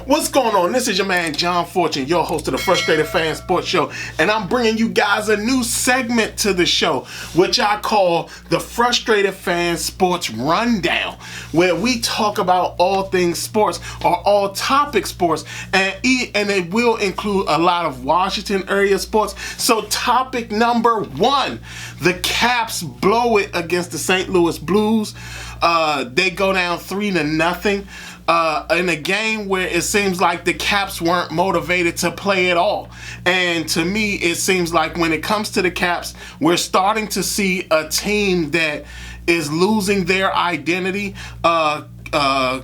What's going on? This is your man John Fortune, your host of the Frustrated Fan Sports Show, and I'm bringing you guys a new segment to the show, which I call the Frustrated Fan Sports Rundown, where we talk about all things sports or all topic sports, and it will include a lot of Washington area sports. So topic number one, the Caps blow it against the St. Louis Blues. They go down 3-0. In a game where it seems like the Caps weren't motivated to play at all. And to me, it seems like when it comes to the Caps, we're starting to see a team that is losing their identity.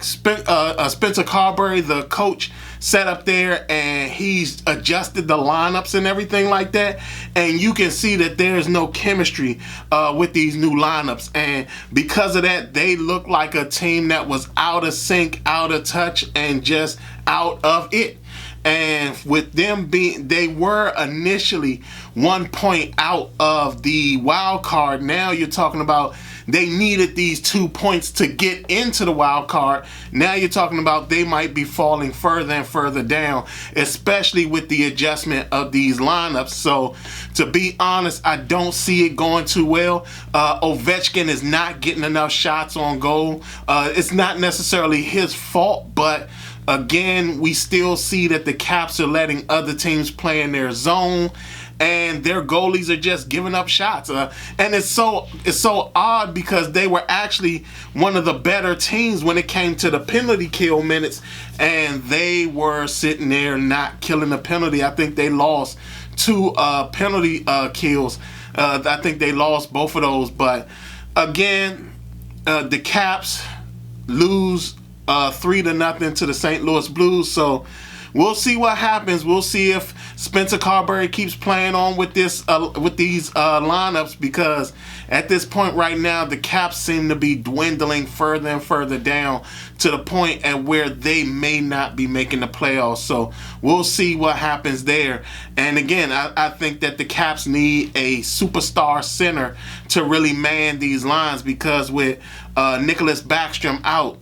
Spencer Carberry, the coach, sat up there and he's adjusted the lineups and everything like that, and you can see that there's no chemistry with these new lineups, and because of that, they look like a team that was out of sync, out of touch, and just out of it. And with them they were initially 1 point out of the wild card. Now you're talking about they needed these 2 points to get into the wild card. Now you're talking about they might be falling further and further down, especially with the adjustment of these lineups. So to be honest, I don't see it going too well. Ovechkin is not getting enough shots on goal. It's not necessarily his fault, but again, we still see that the Caps are letting other teams play in their zone, and their goalies are just giving up shots. And it's so odd because they were actually one of the better teams when it came to the penalty kill minutes, and they were sitting there not killing the penalty. I think they lost 2 penalty kills. I think they lost both of those. But again, the Caps lose 3-0 to the St. Louis Blues. So we'll see what happens. We'll see if Spencer Carberry keeps playing on with these lineups, because at this point right now, the Caps seem to be dwindling further and further down to the point at where they may not be making the playoffs. So we'll see what happens there. And again, I think that the Caps need a superstar center to really man these lines, because with Nicholas Backstrom out,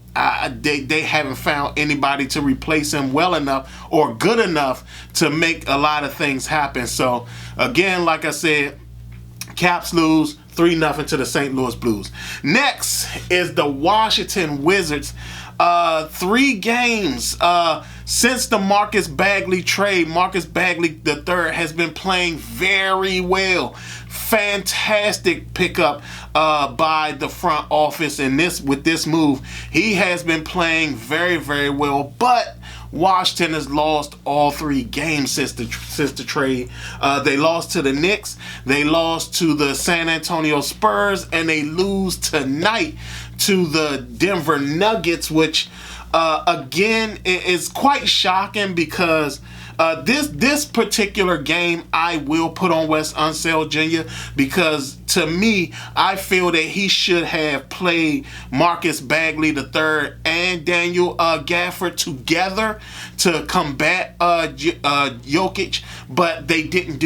they haven't found anybody to replace him well enough or good enough to make a lot of things happen. So again, like I said, Caps lose 3-0 to the St. Louis Blues. Next is the Washington Wizards. 3 games since the Marcus Bagley trade. Marcus Bagley III has been playing very well. Fantastic pickup by the front office with this move. He has been playing very, very well, but Washington has lost all 3 games since the trade. They lost to the Knicks, they lost to the San Antonio Spurs, and they lose tonight to the Denver Nuggets, which again is quite shocking, because this particular game I will put on Wes Unseld Jr., because to me, I feel that he should have played Marcus Bagley III and Daniel Gafford together to combat Jokic, but he didn't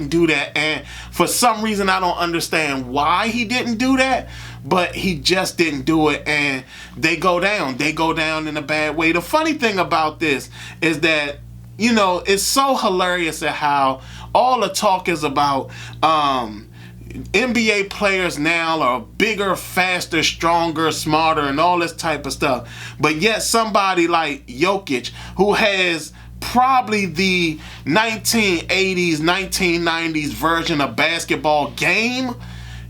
do that, and for some reason I don't understand why he didn't do that, but he just didn't do it, and they go down in a bad way. The funny thing about this is that, you know, it's so hilarious at how all the talk is about NBA players now are bigger, faster, stronger, smarter, and all this type of stuff. But yet somebody like Jokic, who has probably the 1980s, 1990s version of basketball game,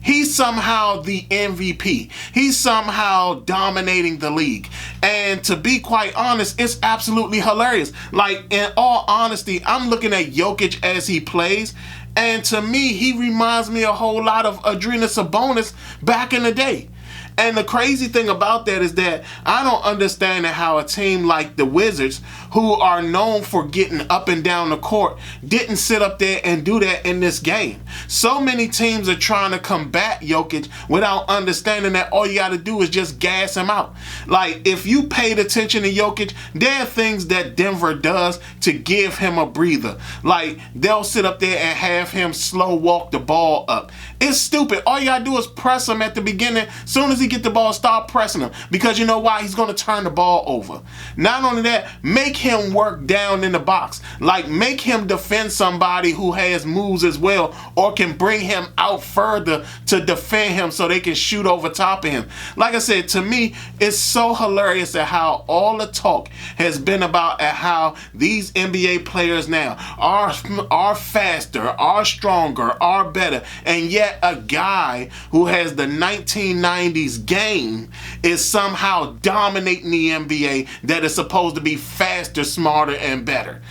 he's somehow the MVP. He's somehow dominating the league. And to be quite honest, it's absolutely hilarious. Like, in all honesty, I'm looking at Jokic as he plays, and to me, he reminds me a whole lot of Adriana Sabonis back in the day. And the crazy thing about that is that I don't understand how a team like the Wizards, who are known for getting up and down the court, didn't sit up there and do that in this game. So many teams are trying to combat Jokic without understanding that all you got to do is just gas him out. Like, if you paid attention to Jokic, there are things that Denver does to give him a breather. Like, they'll sit up there and have him slow walk the ball up. It's stupid. All you got to do is press him at the beginning. Soon as he get the ball, start pressing him. Because you know why? He's going to turn the ball over. Not only that, make him work down in the box. Like, make him defend somebody who has moves as well, or can bring him out further to defend him so they can shoot over top of him. Like I said, to me, it's so hilarious at how all the talk has been about at how these NBA players now are faster, are stronger, are better, and yet a guy who has the 1990s game is somehow dominating the NBA that is supposed to be faster, smarter, and better.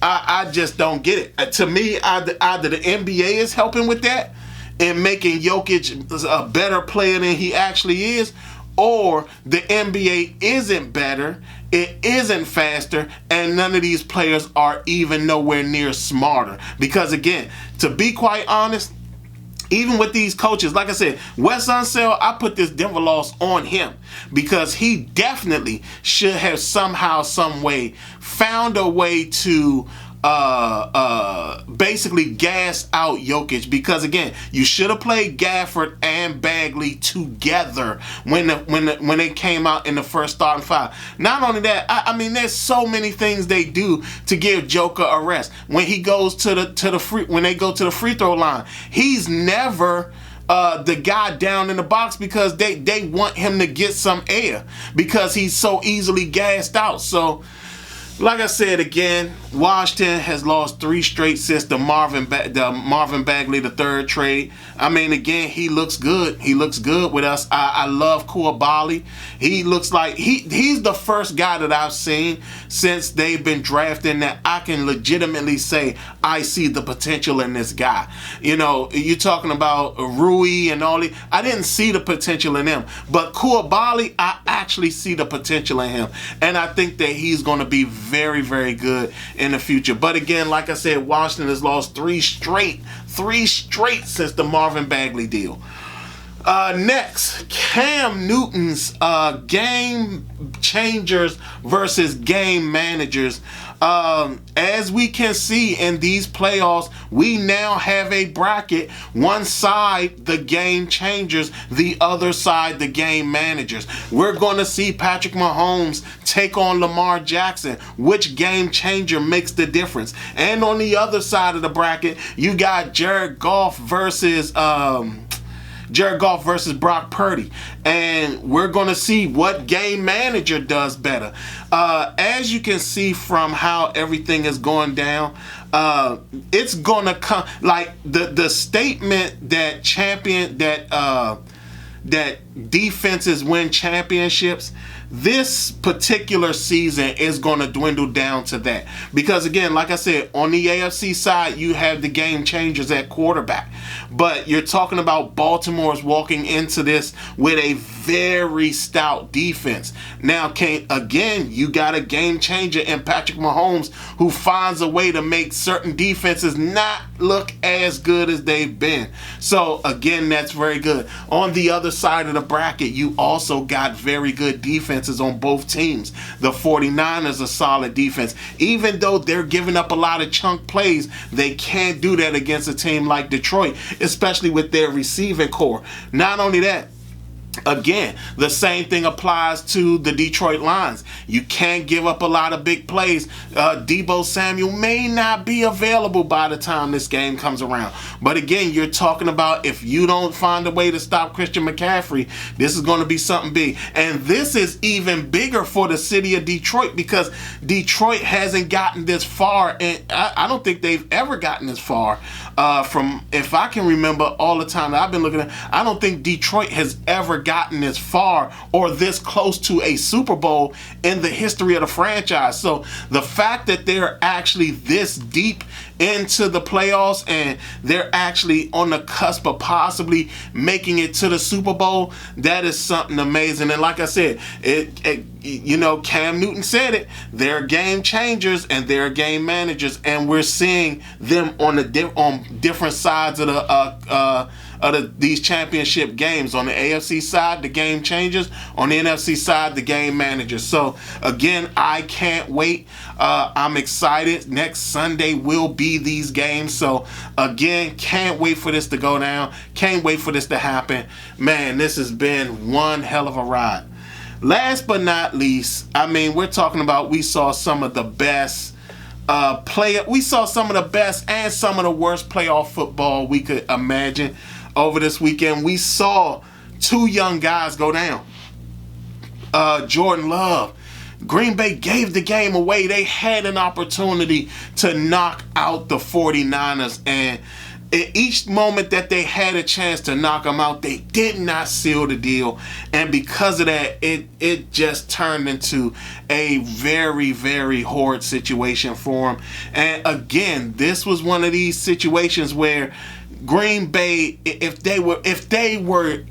I just don't get it. To me, either the NBA is helping with that and making Jokic a better player than he actually is, or the NBA isn't better, it isn't faster, and none of these players are even nowhere near smarter. Because again, to be quite honest, even with these coaches, like I said, Wes Unseld, I put this Denver loss on him because he definitely should have somehow, some way found a way to basically gas out Jokic. Because again, you should have played Gafford and Bagley together when they came out in the first starting five. Not only that, I mean, there's so many things they do to give Joker a rest. When he goes when they go to the free throw line, he's never the guy down in the box because they want him to get some air because he's so easily gassed out. So, like I said again, Washington has lost 3 straight since the Marvin Bagley III trade. I mean, again, he looks good. He looks good with us. I love Koulibaly. He looks like he's the first guy that I've seen since they've been drafting that I can legitimately say I see the potential in this guy. You know, you're talking about Rui and all. I didn't see the potential in him, but Koulibaly, I actually see the potential in him, and I think that he's going to be very, very good in the future. But again, like I said, Washington has lost 3 straight since the Marvin Bagley deal. Next, Cam Newton's game changers versus game managers. As we can see in these playoffs, we now have a bracket. One side, the game changers, the other side, the game managers. We're going to see Patrick Mahomes take on Lamar Jackson. Which game changer makes the difference? And on the other side of the bracket, you got Jared Goff versus Brock Purdy. And we're going to see what game manager does better. As you can see from how everything is going down, it's going to come like the statement that that defenses win championships. This particular season is going to dwindle down to that. Because again, like I said, on the AFC side, you have the game changers at quarterback. But you're talking about Baltimore's walking into this with a very stout defense. Now, you got a game changer in Patrick Mahomes who finds a way to make certain defenses not look as good as they've been. So again, that's very good. On the other side of the bracket, you also got very good defenses on both teams. The 49ers are solid defense. Even though they're giving up a lot of chunk plays, they can't do that against a team like Detroit, especially with their receiving core. Not only that, again, the same thing applies to the Detroit Lions. You can't give up a lot of big plays. Deebo Samuel may not be available by the time this game comes around. But again, you're talking about if you don't find a way to stop Christian McCaffrey, this is going to be something big. And this is even bigger for the city of Detroit because Detroit hasn't gotten this far. And I don't think they've ever gotten this far from, if I can remember all the time that I've been looking at, I don't think Detroit has ever gotten this far or this close to a Super Bowl in the history of the franchise. So the fact that they're actually this deep into the playoffs and they're actually on the cusp of possibly making it to the Super Bowl, that is something amazing. And like I said, Cam Newton said it, they're game changers and they're game managers, and we're seeing them on different sides of these championship games. On the AFC side, the game changers. On the NFC side, the game managers. So again, I can't wait. I'm excited. Next Sunday will be these games. So again, can't wait for this to go down. Can't wait for this to happen. Man, this has been one hell of a ride. Last but not least, we're talking about, we saw some of the best we saw some of the best and some of the worst playoff football we could imagine over this weekend. We saw two young guys go down. Jordan Love, Green Bay gave the game away. They had an opportunity to knock out the 49ers, and in each moment that they had a chance to knock them out, they did not seal the deal. And because of that, it just turned into a very, very horrid situation for them. And again, this was one of these situations where Green Bay, if they were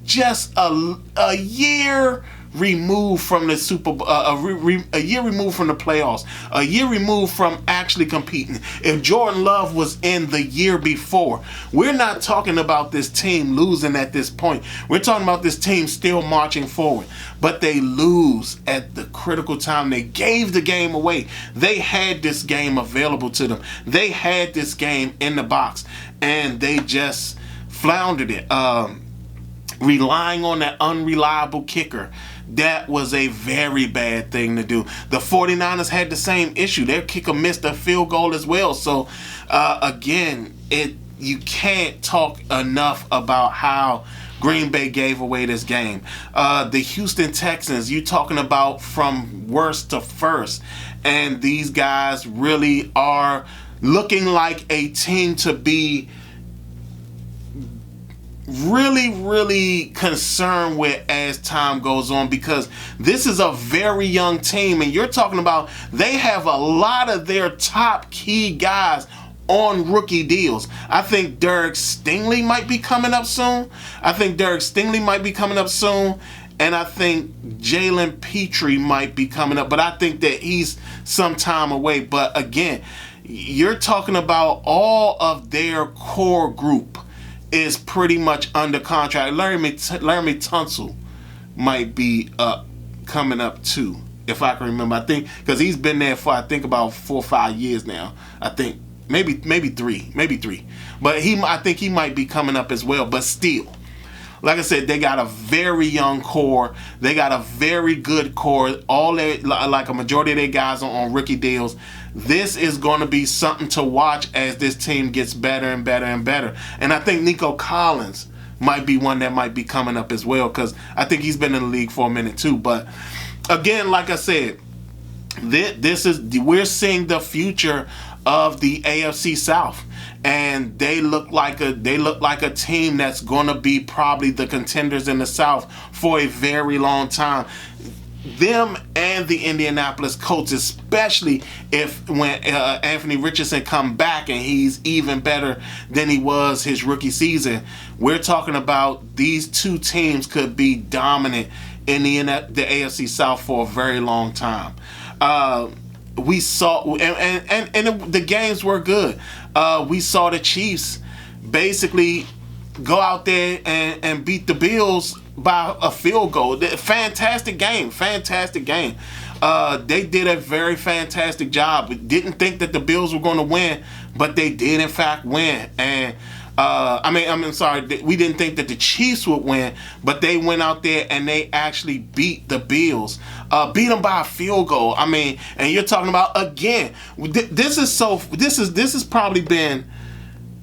just a year removed from the Super Bowl, a year removed from the playoffs, a year removed from actually competing. If Jordan Love was in the year before, we're not talking about this team losing at this point. We're talking about this team still marching forward. But they lose at the critical time. They gave the game away. They had this game available to them. They had this game in the box, and they just floundered it. Relying on that unreliable kicker, that was a very bad thing to do. The 49ers had the same issue. Their kicker missed a field goal as well. So, again, you can't talk enough about how Green Bay gave away this game. The Houston Texans, you talking about from worst to first. And these guys really are looking like a team to be really, really concerned with as time goes on, because this is a very young team, and you're talking about they have a lot of their top key guys on rookie deals. I think Derek Stingley might be coming up soon. And I think Jalen Petrie might be coming up, but I think that he's some time away. But again, you're talking about all of their core group is pretty much under contract. Laremy Tunsil might be coming up too, if I can remember. I think because he's been there for about 4 or 5 years now. I think maybe three. But I think he might be coming up as well. But still, like I said, they got a very young core. They got a very good core. Like a majority of their guys are on rookie deals. This is going to be something to watch as this team gets better and better and better. And I think Nico Collins might be one that might be coming up as well, because I think he's been in the league for a minute too. But again, like I said, we're seeing the future of the AFC South, and they look like a team that's going to be probably the contenders in the South for a very long time. Them and the Indianapolis Colts, especially when Anthony Richardson come back and he's even better than he was his rookie season. We're talking about these two teams could be dominant in the AFC South for a very long time. We saw, and the games were good. We saw the Chiefs basically go out there and beat the Bills by a field goal. Fantastic game. They did a very fantastic job. We didn't think that the Bills were going to win, but they did in fact win. And I'm sorry, we didn't think that the Chiefs would win, but they went out there and they actually beat the Bills, beat them by a field goal. And you're talking about, again, this has probably been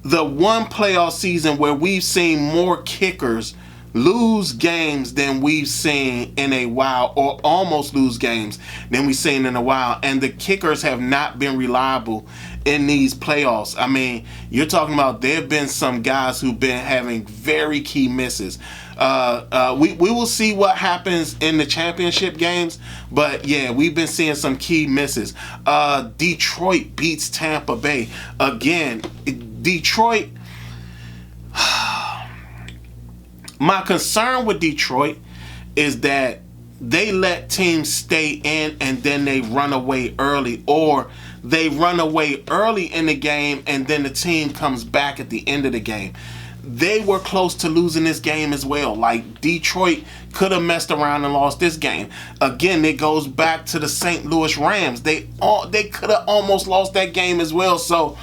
the one playoff season where we've seen more kickers lose games than we've seen in a while, or almost lose games than we've seen in a while. And the kickers have not been reliable in these playoffs. I mean, you're talking about there have been some guys who've been having very key misses. We will see what happens in the championship games, but yeah, we've been seeing some key misses. Detroit beats Tampa Bay again. Detroit. My concern with Detroit is that they let teams stay in and then they run away early, or they run away early in the game and then the team comes back at the end of the game. They were close to losing this game as well. Like, Detroit could have messed around and lost this game. Again, it goes back to the St. Louis Rams. They could have almost lost that game as well. So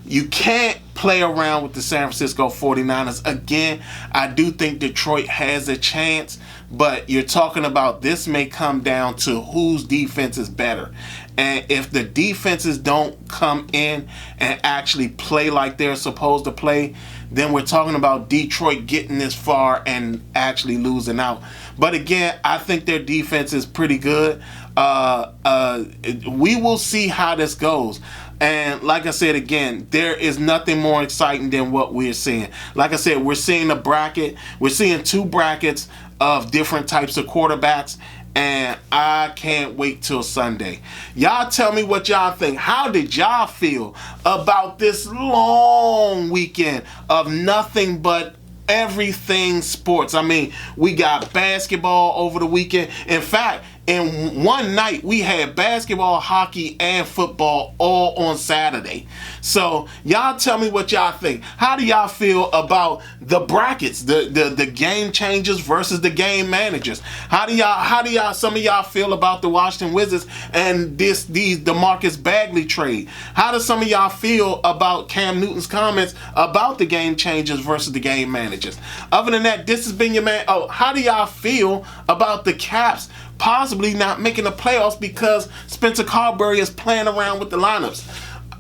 you can't play around with the San Francisco 49ers. Again, I do think Detroit has a chance, but you're talking about this may come down to whose defense is better. And if the defenses don't come in and actually play like they're supposed to play, then we're talking about Detroit getting this far and actually losing out. But again, I think their defense is pretty good. We will see how this goes. And like I said, again, there is nothing more exciting than what we're seeing. Like I said, we're seeing a bracket. We're seeing two brackets of different types of quarterbacks. And I can't wait till Sunday. Y'all tell me what y'all think. How did y'all feel about this long weekend of nothing but everything sports? I mean, we got basketball over the weekend. In fact, in one night, we had basketball, hockey, and football all on Saturday. So y'all tell me what y'all think. How do y'all feel about the brackets, the game changers versus the game managers? How do y'all some of y'all feel about the Washington Wizards and the Marcus Bagley trade? How do some of y'all feel about Cam Newton's comments about the game changers versus the game managers? Other than that, this has been your man. Oh, how do y'all feel about the Caps possibly not making the playoffs because Spencer Carberry is playing around with the lineups?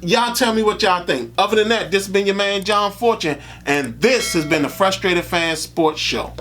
Y'all tell me what y'all think. Other than that, this has been your man John Fortune, and this has been the Frustrated Fan Sports Show.